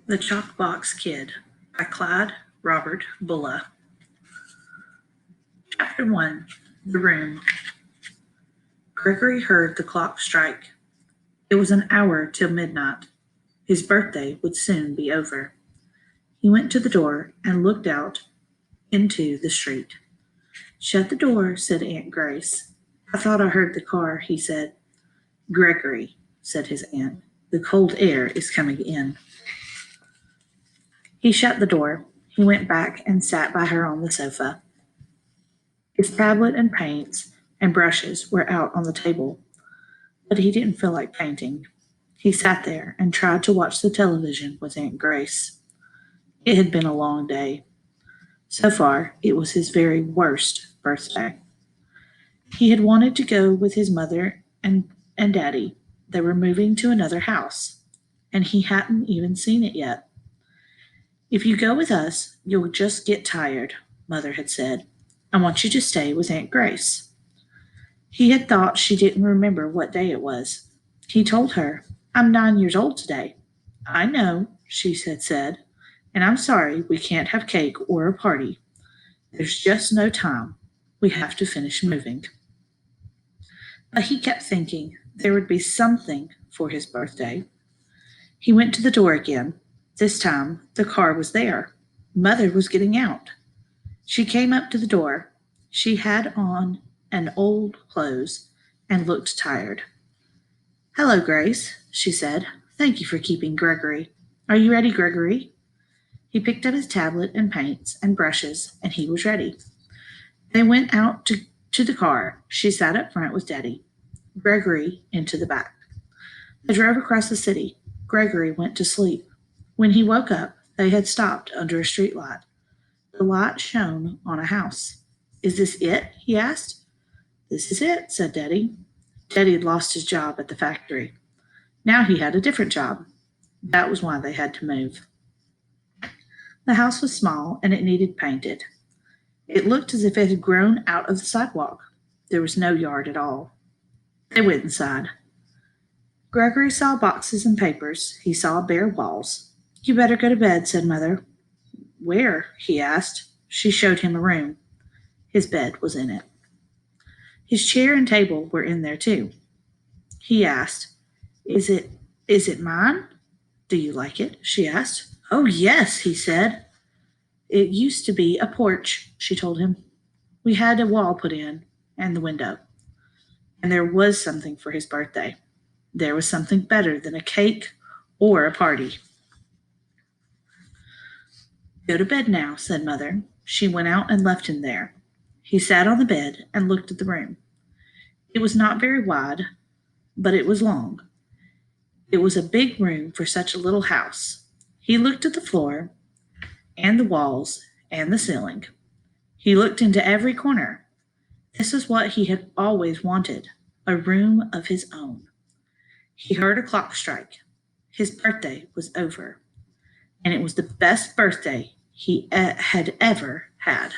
The Chalkbox Kid by Clyde Robert Bulla. Chapter 1. The Room. Gregory heard the clock strike. It was an hour till midnight. His birthday would soon be over. He went to the door and looked out into the street. "Shut the door," said Aunt Grace. "I thought I heard the car," he said. "Gregory," said his aunt, "the cold air is coming in." He shut the door. He went back and sat by her on the sofa. His tablet and paints and brushes were out on the table, but he didn't feel like painting. He sat there and tried to watch the television with Aunt Grace. It had been a long day. So far, it was his very worst birthday. He had wanted to go with his mother and Daddy. They were moving to another house, and he hadn't even seen it yet. "If you go with us, you'll just get tired," Mother had said. "I want you to stay with Aunt Grace." He had thought she didn't remember what day it was. He told her, "I'm 9 years old today." "I know," she had said, "and I'm sorry we can't have cake or a party. There's just no time. We have to finish moving." But he kept thinking there would be something for his birthday. He went to the door again. This time, the car was there. Mother was getting out. She came up to the door. She had on an old clothes and looked tired. "Hello, Grace," she said. "Thank you for keeping Gregory. Are you ready, Gregory?" He picked up his tablet and paints and brushes, and he was ready. They went out to the car. She sat up front with Daddy. Gregory into the back. They drove across the city. Gregory went to sleep. When he woke up, they had stopped under a street light. The light shone on a house. "Is this it?" he asked. "This is it," said Daddy. Daddy had lost his job at the factory. Now he had a different job. That was why they had to move. The house was small and it needed painted. It looked as if it had grown out of the sidewalk. There was no yard at all. They went inside. Gregory saw boxes and papers. He saw bare walls. "You better go to bed," said Mother. "Where?" he asked. She showed him a room. His bed was in it. His chair and table were in there too. He asked, Is it mine?" "Do you like it?" she asked. "Oh, yes," he said. "It used to be a porch," she told him. "We had a wall put in and the window." And there was something for his birthday. There was something better than a cake or a party. "Go to bed now," said Mother. She went out and left him there. He sat on the bed and looked at the room. It was not very wide, but it was long. It was a big room for such a little house. He looked at the floor and the walls and the ceiling. He looked into every corner. This is what he had always wanted, a room of his own. He heard a clock strike. His birthday was over, and it was the best birthday he had ever had.